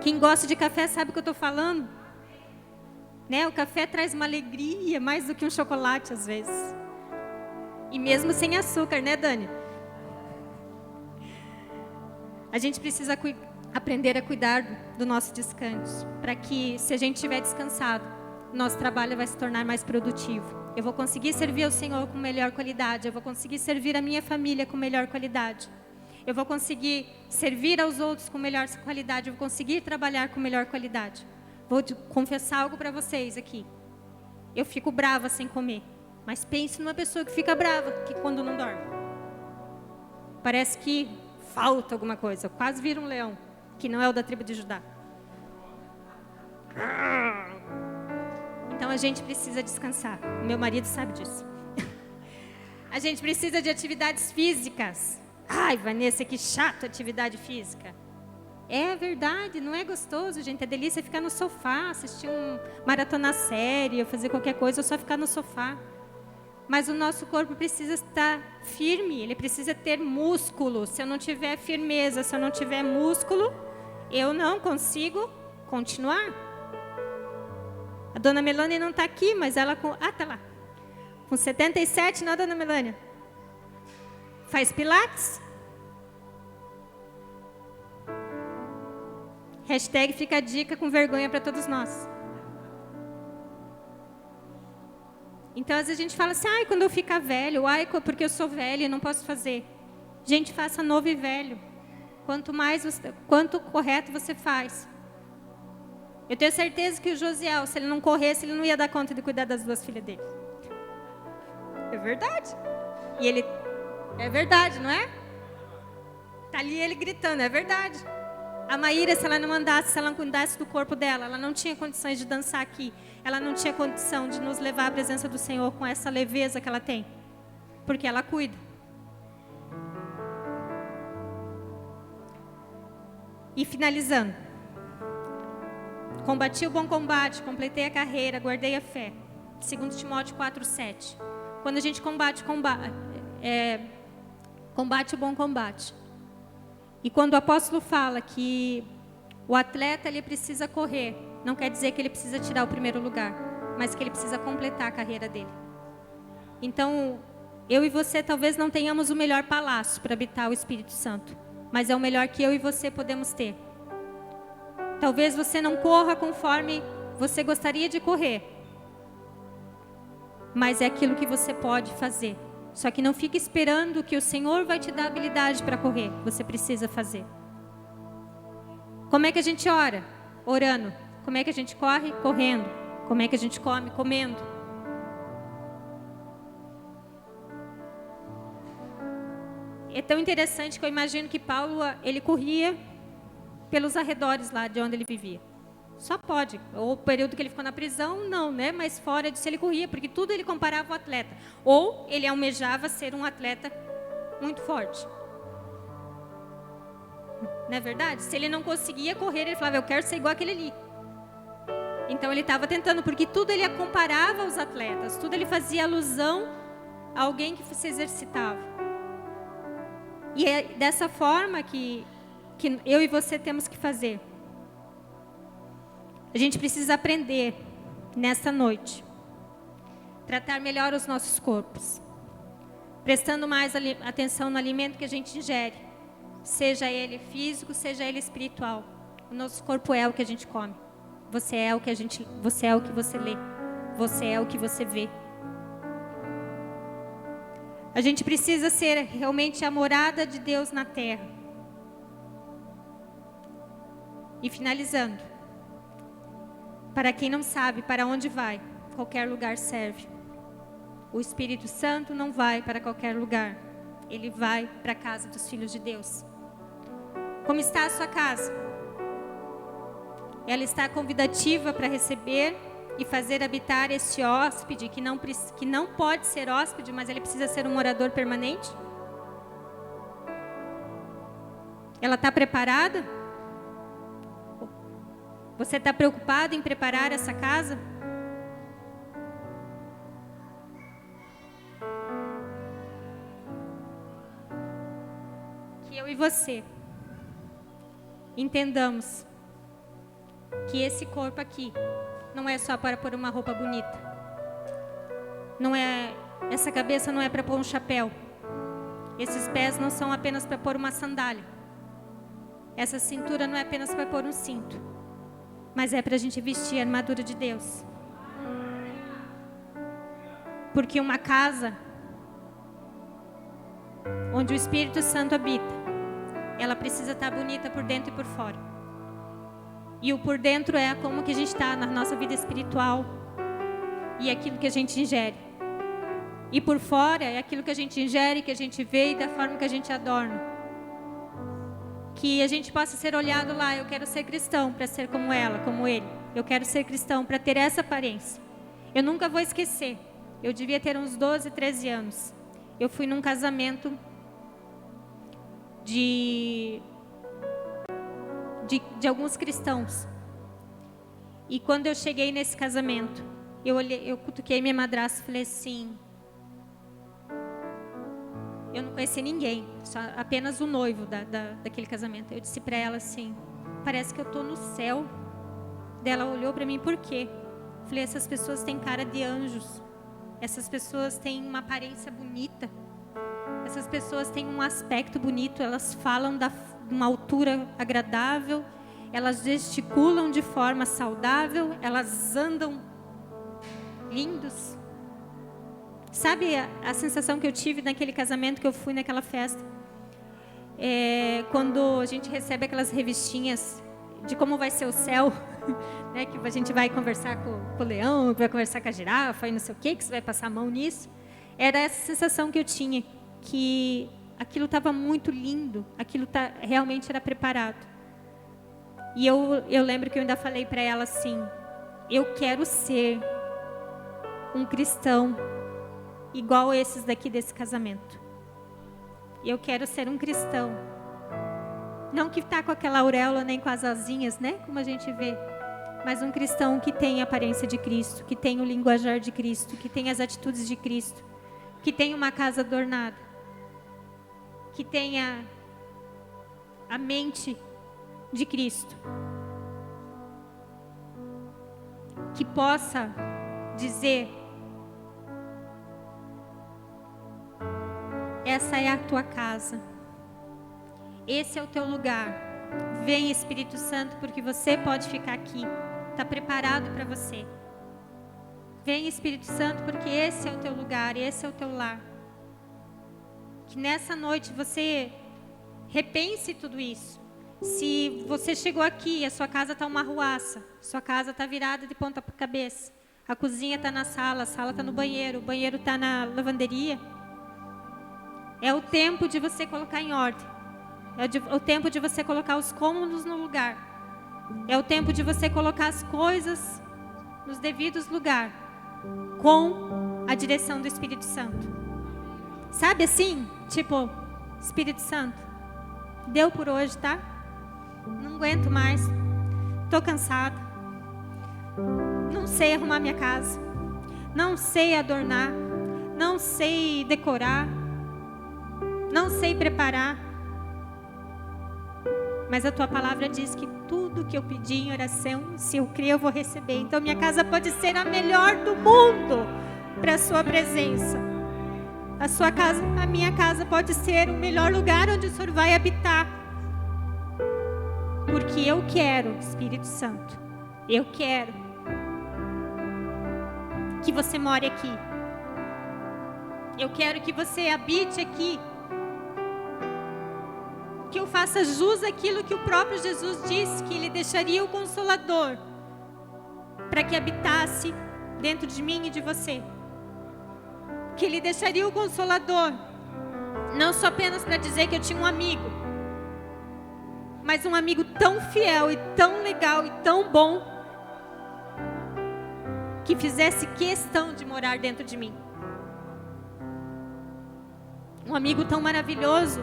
Quem gosta de café sabe o que eu estou falando. Né? O café traz uma alegria, mais do que um chocolate às vezes. E mesmo sem açúcar, né, Dani? A gente precisa aprender a cuidar do nosso descanso. Para que, se a gente estiver descansado, nosso trabalho vai se tornar mais produtivo. Eu vou conseguir servir ao Senhor com melhor qualidade. Eu vou conseguir servir a minha família com melhor qualidade. Eu vou conseguir servir aos outros com melhor qualidade. Eu vou conseguir trabalhar com melhor qualidade. Vou confessar algo para vocês aqui. Eu fico brava sem comer. Mas pense numa pessoa que fica brava quando não dorme. Parece que falta alguma coisa. Eu quase viro um leão, que não é o da tribo de Judá. Então a gente precisa descansar. O meu marido sabe disso. A gente precisa de atividades físicas. Ai, Vanessa, que chato atividade física. É verdade, não é gostoso, gente. É delícia ficar no sofá, assistir maratonar série, ou fazer qualquer coisa, ou só ficar no sofá. Mas o nosso corpo precisa estar firme, ele precisa ter músculo. Se eu não tiver firmeza, se eu não tiver músculo, eu não consigo continuar. A dona Melânia não está aqui, mas ela tá lá. Com 77, não, dona Melânia? Faz pilates? Hashtag fica a dica com vergonha para todos nós. Então, às vezes a gente fala assim: ai, quando eu ficar velho, ai, porque eu sou velho e não posso fazer. Gente, faça novo e velho. Quanto correto você faz. Eu tenho certeza que o Josiel, se ele não corresse, ele não ia dar conta de cuidar das 2 filhas dele. É verdade. E ele... É verdade, não é? Tá ali ele gritando, é verdade. A Maíra, se ela não andasse, se ela não cuidasse do corpo dela, ela não tinha condições de dançar aqui. Ela não tinha condição de nos levar à presença do Senhor com essa leveza que ela tem. Porque ela cuida. E finalizando. Combati o bom combate, completei a carreira, guardei a fé. 2 Timóteo 4:7. Quando a gente combate o bom combate. E quando o apóstolo fala que o atleta ele precisa correr, não quer dizer que ele precisa tirar o primeiro lugar, mas que ele precisa completar a carreira dele. Então, eu e você talvez não tenhamos o melhor palácio para habitar o Espírito Santo, mas é o melhor que eu e você podemos ter. Talvez você não corra conforme você gostaria de correr, mas é aquilo que você pode fazer. Só que não fique esperando que o Senhor vai te dar habilidade para correr. Você precisa fazer. Como é que a gente ora? Orando. Como é que a gente corre? Correndo. Como é que a gente come? Comendo. É tão interessante que eu imagino que Paulo, ele corria pelos arredores lá de onde ele vivia. Só pode. Ou o período que ele ficou na prisão, não, né? Mas fora disso ele corria, porque tudo ele comparava ao atleta. Ou ele almejava ser um atleta muito forte. Não é verdade? Se ele não conseguia correr, ele falava: eu quero ser igual aquele ali. Então ele estava tentando, porque tudo ele comparava aos atletas, tudo ele fazia alusão a alguém que se exercitava. E é dessa forma que eu e você temos que fazer. A gente precisa aprender nesta noite, tratar melhor os nossos corpos, prestando mais atenção no alimento que a gente ingere, seja ele físico, seja ele espiritual. O nosso corpo é o que a gente come. Você é o que você lê. Você é o que você vê. A gente precisa ser realmente a morada de Deus na terra. E finalizando, para quem não sabe para onde vai, qualquer lugar serve. O Espírito Santo não vai para qualquer lugar. Ele vai para a casa dos filhos de Deus. Como está a sua casa? Ela está convidativa para receber e fazer habitar esse hóspede que não pode ser hóspede, mas ele precisa ser um morador permanente? Ela está preparada? Você está preocupado em preparar essa casa? Que eu e você entendamos que esse corpo aqui não é só para pôr uma roupa bonita. Essa cabeça não é para pôr um chapéu. Esses pés não são apenas para pôr uma sandália. Essa cintura não é apenas para pôr um cinto. Mas é para a gente vestir a armadura de Deus. Porque uma casa onde o Espírito Santo habita, ela precisa estar bonita por dentro e por fora. E o por dentro é como que a gente está na nossa vida espiritual e aquilo que a gente ingere. E por fora é aquilo que a gente ingere, que a gente vê e da forma que a gente adorna. Que a gente possa ser olhado lá, eu quero ser cristão para ser como ela, como ele. Eu quero ser cristão para ter essa aparência. Eu nunca vou esquecer. Eu devia ter uns 12, 13 anos. Eu fui num casamento de alguns cristãos. E quando eu cheguei nesse casamento, eu cutuquei minha madrasta e falei assim: eu não conheci ninguém, apenas o noivo daquele casamento. Eu disse para ela assim: parece que eu estou no céu. Ela olhou para mim: por quê? Eu falei: essas pessoas têm cara de anjos. Essas pessoas têm uma aparência bonita. Essas pessoas têm um aspecto bonito. Elas falam de uma altura agradável. Elas gesticulam de forma saudável. Elas andam lindos. Sabe a sensação que eu tive naquele casamento que eu fui naquela festa? Quando a gente recebe aquelas revistinhas de como vai ser o céu, né, que a gente vai conversar com o leão, vai conversar com a girafa e não sei o que você vai passar a mão nisso. Era essa sensação que eu tinha, que aquilo estava muito lindo, aquilo realmente era preparado. E eu lembro que eu ainda falei para ela assim: eu quero ser um cristão igual esses daqui desse casamento. Eu quero ser um cristão, não que está com aquela auréola nem com as asinhas, né, como a gente vê, mas um cristão que tem a aparência de Cristo, que tem o linguajar de Cristo, que tem as atitudes de Cristo, que tem uma casa adornada, que tenha a mente de Cristo, que possa dizer: essa é a tua casa, esse é o teu lugar. Vem, Espírito Santo, porque você pode ficar aqui, está preparado para você. Vem, Espírito Santo, porque esse é o teu lugar, esse é o teu lar. Que nessa noite você repense tudo isso. Se você chegou aqui e a sua casa está uma arruaça, sua casa está virada de ponta para cabeça, a cozinha está na sala, a sala está no banheiro, o banheiro está na lavanderia, é o tempo de você colocar em ordem. É o tempo de você colocar os cômodos no lugar. É o tempo de você colocar as coisas nos devidos lugares, com a direção do Espírito Santo. Sabe assim? Tipo, Espírito Santo, deu por hoje, tá? Não aguento mais. Tô cansada. sei arrumar minha casa, não sei adornar, não sei decorar, não sei preparar. Mas a tua palavra diz que tudo que eu pedi em oração, se eu crer, eu vou receber. Então minha casa pode ser a melhor do mundo para a sua presença. A sua casa, a minha casa pode ser o melhor lugar onde o Senhor vai habitar. Porque eu quero, Espírito Santo, eu quero que você more aqui. Eu quero que você habite aqui. Que eu faça jus àquilo que o próprio Jesus disse, que Ele deixaria o Consolador para que habitasse dentro de mim e de você. Que Ele deixaria o Consolador, não só apenas para dizer que eu tinha um amigo, mas um amigo tão fiel e tão legal e tão bom, que fizesse questão de morar dentro de mim. Um amigo tão maravilhoso,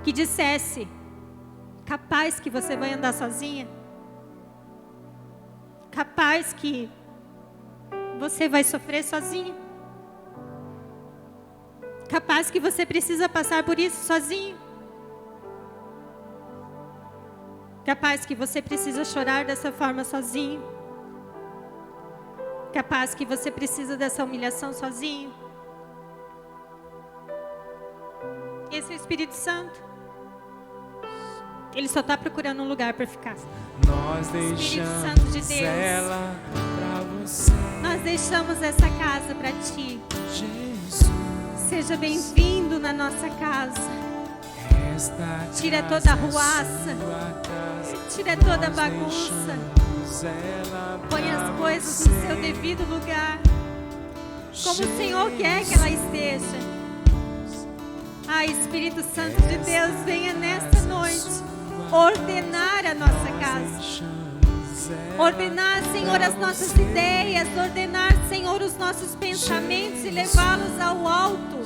que dissesse: capaz que você vai andar sozinha? Capaz que você vai sofrer sozinha? Capaz que você precisa passar por isso sozinho? Capaz que você precisa chorar dessa forma sozinho? Capaz que você precisa dessa humilhação sozinho? Esse é o Espírito Santo. Ele só está procurando um lugar para ficar. Nós Espírito Santo de deixamos Deus, ela pra você, nós deixamos essa casa para Ti. Jesus. Seja bem-vindo na nossa casa. Esta Tira casa toda a é ruaça, sua casa. tira toda a Nós bagunça. deixamos ela Põe pra as coisas você, no seu devido lugar, como o Senhor quer que ela esteja. Ah, Espírito Santo de Deus, venha nesta noite ordenar a nossa casa. Ordenar, Senhor, as nossas ideias. Ordenar, Senhor, os nossos pensamentos e levá-los ao alto,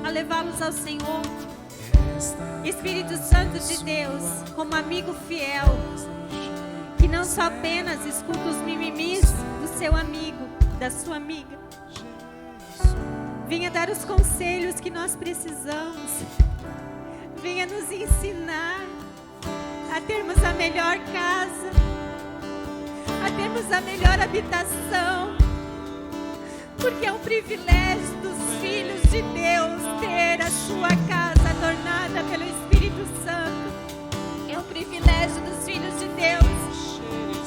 a levá-los ao Senhor. Espírito Santo de Deus, como amigo fiel, que não só apenas escuta os mimimis do seu amigo, da sua amiga. Venha dar os conselhos que nós precisamos. Venha nos ensinar a termos a melhor casa, a termos a melhor habitação. Porque é um privilégio dos filhos de Deus ter a sua casa adornada pelo Espírito Santo. É um privilégio dos filhos de Deus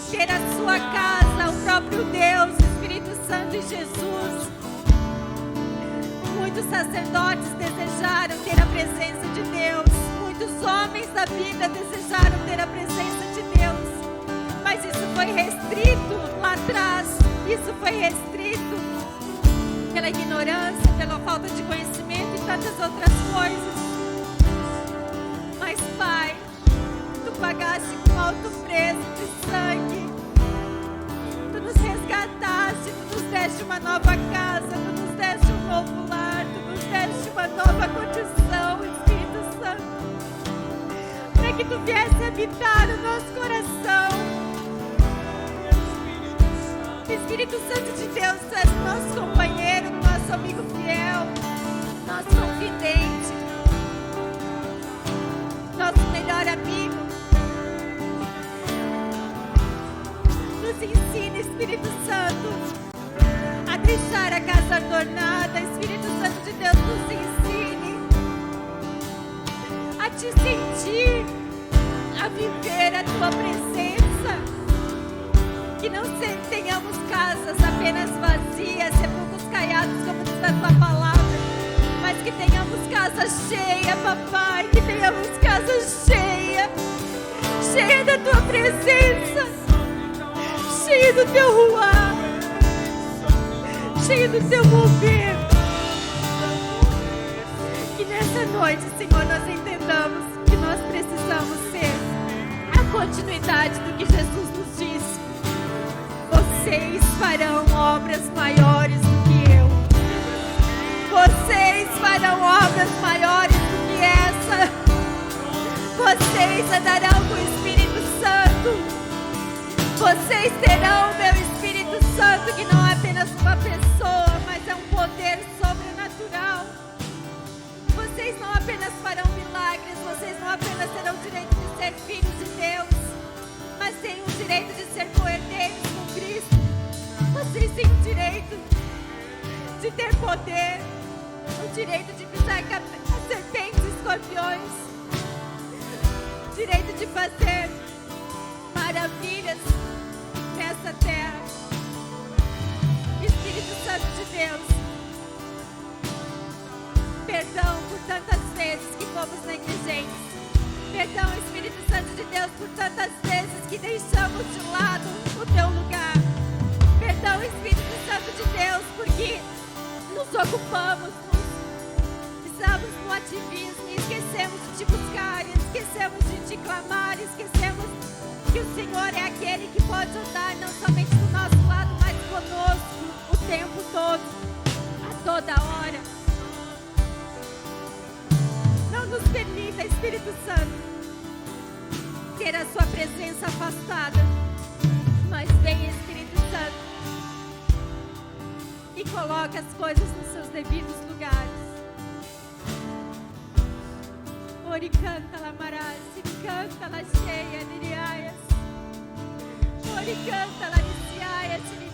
ter a sua casa, o próprio Deus, o Espírito Santo e Jesus. Muitos sacerdotes desejaram ter a presença de Deus. Muitos homens da Bíblia desejaram ter a presença de Deus. Mas isso foi restrito lá atrás. Isso foi restrito pela ignorância, pela falta de conhecimento e tantas outras coisas. Mas, Pai, Tu pagaste com alto preço de sangue. Tu nos resgataste, Tu nos deste uma nova casa, Tu nos deste um novo lar, Tu nos deste uma nova condição, Espírito Santo, para que Tu viesse habitar o nosso coração. Espírito Santo de Deus, Tu és nosso companheiro, nosso amigo fiel, nosso confidente, nosso melhor amigo. Nos ensina, Espírito Santo, a deixar a casa adornada. Espírito Santo de Deus, nos ensine a Te sentir, a viver a Tua presença. Que não tenhamos casas apenas vazias, sepulcros caiados, como diz a Tua palavra, mas que tenhamos casa cheia, Papai, que tenhamos casa cheia, cheia da Tua presença, cheia do Teu ruar, cheia do Teu mover. Que nessa noite, Senhor, nós entendamos que nós precisamos ser a continuidade do que Jesus nos disse. Vocês farão obras maiores do que eu. Vocês farão obras maiores do que essa. Vocês andarão com o Espírito Santo. Vocês terão o meu Espírito Santo, que não é apenas uma pessoa, mas é um poder sobrenatural. Vocês não apenas farão milagres, vocês não apenas terão o direito de ser filhos de Deus, mas têm o direito de ser coerdeiros com Cristo. Vocês têm o direito de ter poder, o direito de pisar serpentes e escorpiões, o direito de fazer maravilhas nessa terra. Espírito Santo de Deus, perdão por tantas vezes que fomos negligentes. Perdão, Espírito Santo de Deus, por tantas vezes que deixamos de lado o teu lugar. Perdão, Espírito Santo de Deus, porque nos ocupamos, estamos no ativismo e esquecemos de te buscar, esquecemos de te clamar, esquecemos que o Senhor é aquele que pode andar não somente do nosso lado, mas conosco o tempo todo, a toda hora. Não nos permita, Espírito Santo, ter a sua presença afastada, mas venha, Espírito Santo, e coloque as coisas nos seus devidos lugares. Ori canta la marasi, canta la cheia, liriaias. Ori canta la liriaias.